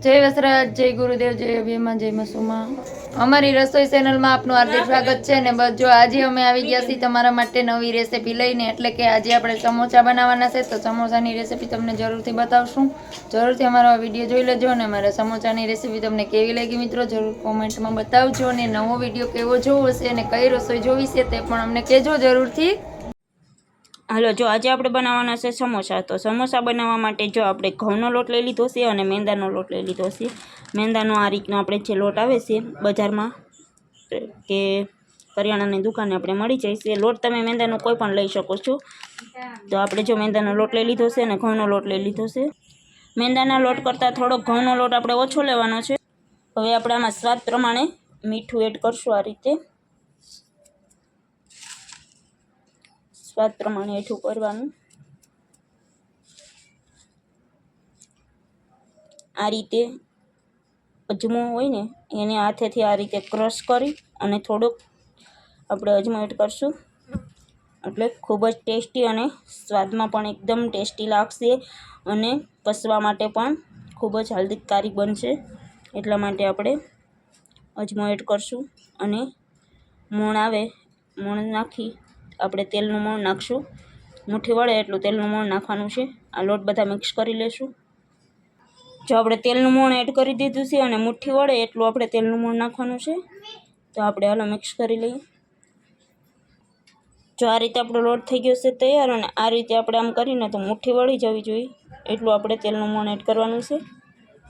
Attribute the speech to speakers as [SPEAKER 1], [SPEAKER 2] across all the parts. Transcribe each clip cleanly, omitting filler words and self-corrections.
[SPEAKER 1] જય વસરાજ, જય ગુરુદેવ, જય અભિમા, જય મસુમા। અમારી રસોઈ ચેનલમાં આપનું હાર્દિક સ્વાગત છે ને બસ જો આજે અમે આવી ગયા છીએ તમારા માટે નવી રેસીપી લઈને, એટલે કે આજે આપણે સમોસા બનાવવાના છે। તો સમોસાની રેસીપી તમને જરૂરથી બતાવશું, જરૂરથી અમારો વિડીયો જોઈ લેજો અને અમારા સમોસાની રેસીપી તમને કેવી લાગી મિત્રો જરૂર કોમેન્ટમાં બતાવજો, અને નવો વિડીયો કેવો જોવો છે અને કઈ રસોઈ જોવી છે તે પણ અમને કહેજો જરૂરથી।
[SPEAKER 2] હાલો, જો આજે આપણે બનાવવાના છે સમોસા। તો સમોસા બનાવવા માટે જો આપણે ઘઉંનો લોટ લઈ લીધો છે અને મેંદાનો લોટ લઈ લીધો છે। મેંદાનો આ રીતનો આપણે જે લોટ આવે છે બજારમાં કે કરિયાણાની દુકાને આપણે મળી જાય છે, લોટ તમે મેંદાનો કોઈ પણ લઈ શકો છો। તો આપણે જો મેંદાનો લોટ લઈ લીધો છે અને ઘઉંનો લોટ લઈ લીધો છે। મેંદાના લોટ કરતાં થોડોક ઘઉંનો લોટ આપણે ઓછો લેવાનો છે। હવે આપણે આમાં સ્વાદ પ્રમાણે મીઠું એડ કરશું, આ રીતે સ્વાદ પ્રમાણે મીઠું કરવાનું। આ રીતે અજમો હોય ને એને હાથેથી આ રીતે ક્રશ કરી અને થોડોક આપણે અજમો એડ કરશું, એટલે ખૂબ જ ટેસ્ટી અને સ્વાદમાં પણ એકદમ ટેસ્ટી લાગશે અને પચવા માટે પણ ખૂબ જ હાલદિકકારી બનશે। એટલા માટે આપણે અજમો એડ કરશું અને મોણ આવે, મોણ નાખી આપણે તેલનું મોણ નાખશું, મુઠ્ઠી વળે એટલું તેલનું મોણ નાખવાનું છે। આ લોટ બધા મિક્સ કરી લેશું। જો આપણે તેલનું મોણ એડ કરી દીધું છે અને મુઠ્ઠી વળે એટલું આપણે તેલનું મોણ નાખવાનું છે। તો આપણે હાલો મિક્સ કરી લઈએ। જો આ રીતે આપણો લોટ થઈ ગયો છે તૈયાર, અને આ રીતે આપણે આમ કરીને તો મુઠ્ઠી વળી જવી જોઈએ એટલું આપણે તેલનું મોણ એડ કરવાનું છે।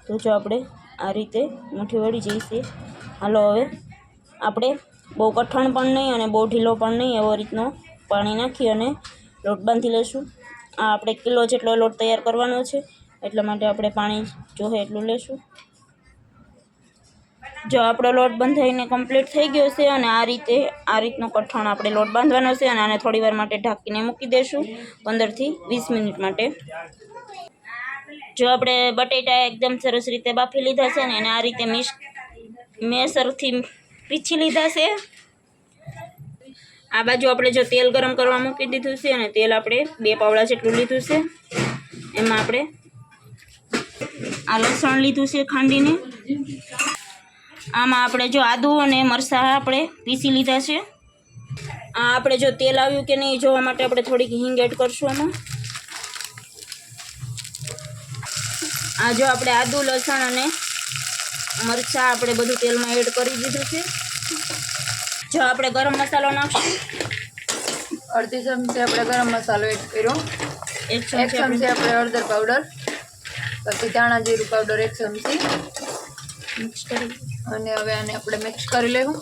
[SPEAKER 2] તો જો આપણે આ રીતે મુઠ્ઠી વળી જઈશે, હાલો હવે આપણે બહુ કઠણ પણ નહીં અને બહુ ઢીલો પણ નહીં, એવો રીતનો પાણી નાખી અને લોટ બાંધી લઈશું। આ આપણે કિલો જેટલો લોટ તૈયાર કરવાનો છે, એટલા માટે આપણે પાણી જોહે એટલું લેશું। જો આપણો લોટ બંધાઈને કમ્પ્લીટ થઈ ગયો છે અને આ રીતનો કઠણ આપણે લોટ બાંધવાનો છે અને આને થોડી વાર માટે ઢાંકીને મૂકી દઈશું 15 થી 20 મિનિટ માટે। જો આપણે બટેટા એકદમ સરસ રીતે બાફી લીધા છે ને એને આ રીતે મેસરથી પીછી લીધા છે। આ બાજુ આપણે જો તેલ ગરમ કરવા મૂકી દીધું છે અને તેલ આપણે 2 પાવડા જેટલું લીધું છે, એમાં આપણે આ લસણ લીધું છે ખાંડીને, આમાં આપણે જો આદુ અને મરચાં આપણે પીસી લીધા છે। આ આપણે જો તેલ આવ્યું કે નહીં જોવા માટે આપણે થોડીક હિંગ એડ કરશું આમાં। આ જો આપણે આદુ લસણ અને મરચાં આપણે બધું તેલમાં એડ કરી દીધું છે। જો આપણે ગરમ મસાલો નાખશું,
[SPEAKER 1] અડધી ચમચી આપણે ગરમ મસાલો એડ કર્યો, 1 ચમચી આપણે હળદર પાવડર, પછી ધાણા જીરું પાવડર 1 ચમચી
[SPEAKER 2] મિક્સ કરી
[SPEAKER 1] અને હવે આને આપણે મિક્સ કરી લેવું।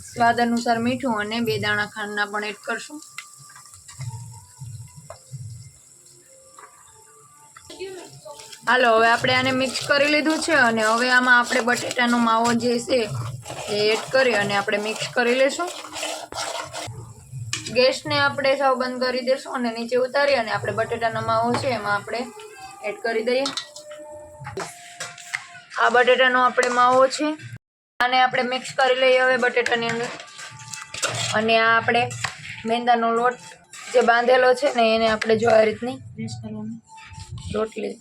[SPEAKER 1] સ્વાદ અનુસાર મીઠું અને 2 દાણા ખાંડના પણ એડ કરશું। હાલો હવે આપણે આને મિક્સ કરી લીધું છે અને હવે આમાં આપણે બટેટાનો માવો જે છે એ એડ કરી અને આપણે મિક્સ કરી લેશું। ગેસને આપણે સાવ બંધ કરી દેશું અને નીચે ઉતારી અને આપણે બટેટાનો માવો છે એમાં આપણે એડ કરી દઈએ। આ બટેટાનો આપણે માવો છે, આને આપણે મિક્સ કરી લઈએ હવે બટેટાની અંદર। અને આ આપણે મેંદાનો લોટ જે બાંધેલો છે ને એને આપણે જો આ રીતની
[SPEAKER 2] પ્રેસ કરવાનું,
[SPEAKER 1] રોટલી,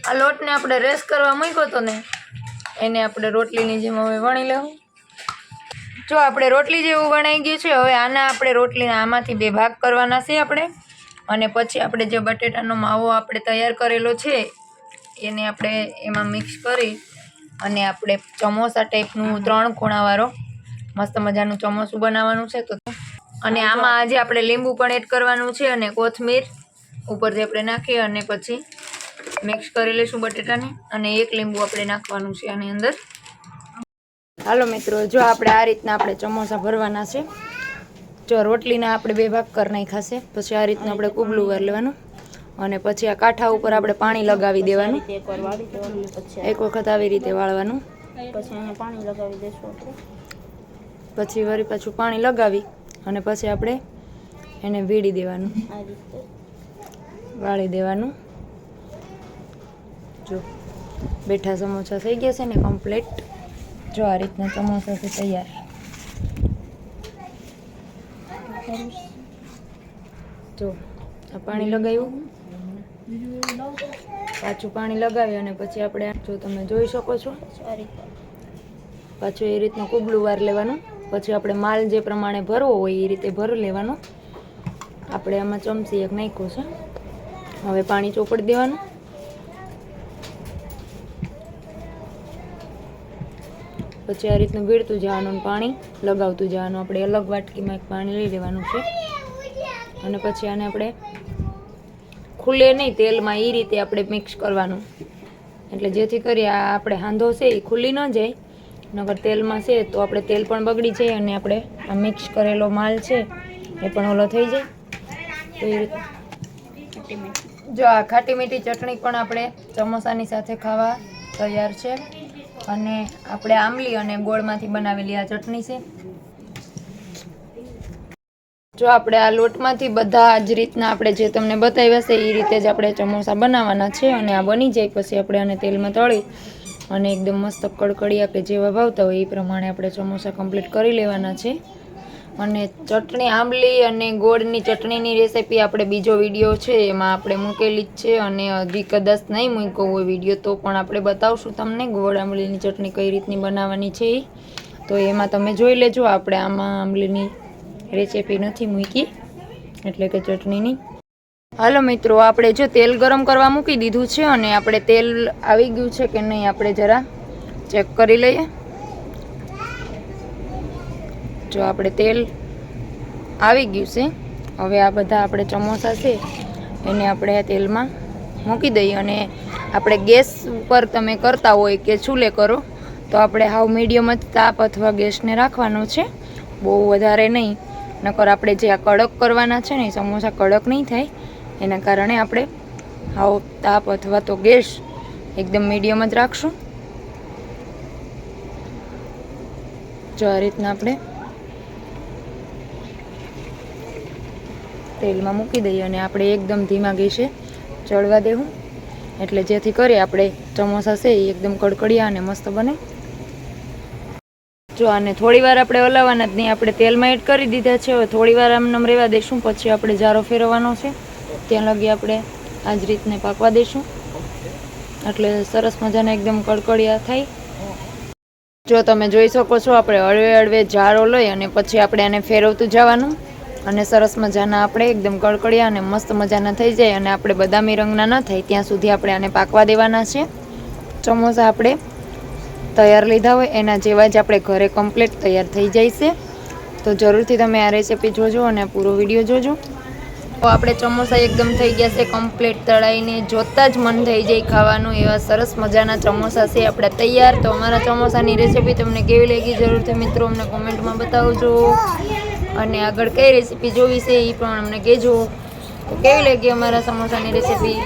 [SPEAKER 1] આ લોટને આપણે રેસ કરવા મૂક્યો તો ને એને આપણે રોટલીની જેમ હવે વણી લેવું। જો આપણે રોટલી જેવું વણાઈ ગયું છે, હવે આના આપણે રોટલીના આમાંથી 2 ભાગ કરવાના છે આપણે, અને પછી આપણે જે બટેટાનો માવો આપણે તૈયાર કરેલો છે એને આપણે એમાં મિક્સ કરી અને આપણે સમોસા ટાઈપનું 3 ખૂણાવાળો મસ્ત મજાનું સમોસું બનાવવાનું છે। તો અને આમાં આજે આપણે લીંબુ પણ એડ કરવાનું છે અને કોથમીર ઉપરથી આપણે નાખી અને પછી મિક્સ કરી લઈશું બટેટાને, અને 1 લીંબુ આપણે નાખવાનું છે આની અંદર। હાલો મિત્રો, જો આપણે આ રીતના આપણે સમોસા ભરવાના છે। જો રોટલીના આપણે 2 ભાગ કરી નાખ્યા છે, પછી આ રીતનું આપણે કુબલું કરી લેવાનું અને પછી આ કાંઠા ઉપર આપણે પાણી લગાવી દેવાનું, એક વખત આવી રીતે વાળવાનું,
[SPEAKER 2] પછી એને પાણી લગાવી દઈશું આપણે,
[SPEAKER 1] પછી વળી પાછું પાણી લગાવી અને પછી આપણે એને વીડી દેવાનું,
[SPEAKER 2] આ રીતે
[SPEAKER 1] વાળી દેવાનું। જો બેઠા સમોસા થઈ ગયા છે ને કમ્પ્લીટ, જો આ રીતના સમોસા છે તૈયાર। જો આ પાણી લગાવ્યું, પાછું પાણી લગાવી અને પછી આપણે જો તમે જોઈ શકો છો
[SPEAKER 2] આ રીતે
[SPEAKER 1] પાછું એ રીતનું કુબલું વાર લેવાનું. પછી આપણે માલ જે પ્રમાણે ભરવો હોય એ રીતે ભરી લેવાનો. આપણે આમાં ચમચી એક નાખ્યું છે. હવે પાણી ચોપડી દેવાનું. પછી આ રીતનું ભીડતું જવાનું અને પાણી લગાવતું જવાનું. આપણે અલગ વાટકીમાં એક પાણી લઈ લેવાનું છે અને પછી આને આપણે ખુલે નહીં તેલમાં એ રીતે આપણે મિક્સ કરવાનું. એટલે જેથી કરી આ આપણે હાંધો છે એ ખુલ્લી ન જાય, નકર તેલમાં છે તો આપણે તેલ પણ બગડી જાય અને આપણે આ મિક્સ કરેલો માલ છે એ પણ ઓલો થઈ જાય. તો એ રીતે જો આ ખાટી મીઠી ચટણી પણ આપણે સમોસાની સાથે ખાવા તૈયાર છે. અને આપણે આંબલી અને ગોળમાંથી બનાવેલી આ ચટણી છે. જો આપણે આ લોટમાંથી બધા જ રીતના આપણે જે તમને બતાવ્યા છે એ રીતે જ આપણે સમોસા બનાવવાના છે. અને આ બની જાય પછી આપણે આને તેલમાં તળી અને એકદમ મસ્ત કડકડિયા કે જેવા ભાવતા હોય એ પ્રમાણે આપણે સમોસા કમ્પ્લીટ કરી લેવાના છે. અને ચટણી આંબલી અને ગોળની ચટણીની રેસીપી આપણે બીજો વિડીયો છે એમાં આપણે મૂકેલી જ છે. અને હજી કદાચ નહીં મૂક્યો હોય વિડીયો તો પણ આપણે બતાવશું તમને ગોળ આંબલીની ચટણી કઈ રીતની બનાવવાની છે એ. તો એમાં તમે જોઈ લેજો. આપણે આમાં આંબલીની રેસીપી નથી મૂકી એટલે કે ચટણીની. હાલો મિત્રો, આપણે જો તેલ ગરમ કરવા મૂકી દીધું છે અને આપણે તેલ આવી ગયું છે કે નહીં આપણે જરા ચેક કરી લઈએ. જો આપણે તેલ આવી ગયું છે. હવે આ બધા આપણે સમોસા છે એને આપણે તેલમાં મૂકી દઈએ. અને આપણે ગેસ ઉપર તમે કરતા હોય કે ચૂલે કરો તો આપણે હાવ મીડિયમ જ તાપ અથવા ગેસને રાખવાનો છે, બહુ વધારે નહીં. નકર આપણે જે આ કડક કરવાના છે ને એ સમોસા કડક નહીં થાય, એના કારણે આપણે હાવ તાપ અથવા તો ગેસ એકદમ મીડિયમ જ રાખશું. જો આ રીતના આપણે તેલમાં મૂકી દઈએ અને આપણે એકદમ ધીમા ગેસે ચડવા દેવું. એટલે જેથી કરી આપણે સમોસા છે એ એકદમ કડકડિયા અને મસ્ત બને. જો આને થોડી વાર આપણે હલાવવાના જ નહીં, આપણે તેલમાં એડ કરી દીધા છે. હવે થોડી વાર આમ રહેવા દઈશું, પછી આપણે જારો ફેરવવાનો છે ત્યાં લગી આપણે આ જ રીતને પાકવા દઈશું. એટલે સરસ મજાના એકદમ કડકડિયા થાય. જો તમે જોઈ શકો છો આપણે હળવે હળવે જારો લઈ અને પછી આપણે આને ફેરવતું જવાનું. અને સરસ મજાના આપણે એકદમ કડકડિયા અને મસ્ત મજાના થઈ જાય. અને આપણે બદામી રંગના ન થાય ત્યાં સુધી આપણે આને પાકવા દેવાના છે. સમોસા આપણે તૈયાર લીધા હોય એના જેવા જ આપણે ઘરે કમ્પ્લીટ તૈયાર થઈ જાય છે. તો જરૂરથી તમે આ રેસીપી જોજો અને આ પૂરો વિડીયો જોજો. તો આપણે સમોસા એકદમ થઈ ગયા છે કમ્પ્લીટ તળાઈને જોતાં જ મન થઈ જાય ખાવાનું. એવા સરસ મજાના સમોસા છે આપણા તૈયાર. તો અમારા સમોસાની રેસીપી તમને કેવી લાગી જરૂરથી મિત્રો અમને કોમેન્ટમાં બતાવજો. અને આગળ કઈ રેસીપી જોવી છે એ પણ અમને કહેજો. તો કેવી લાગી અમારા સમોસાની રેસીપી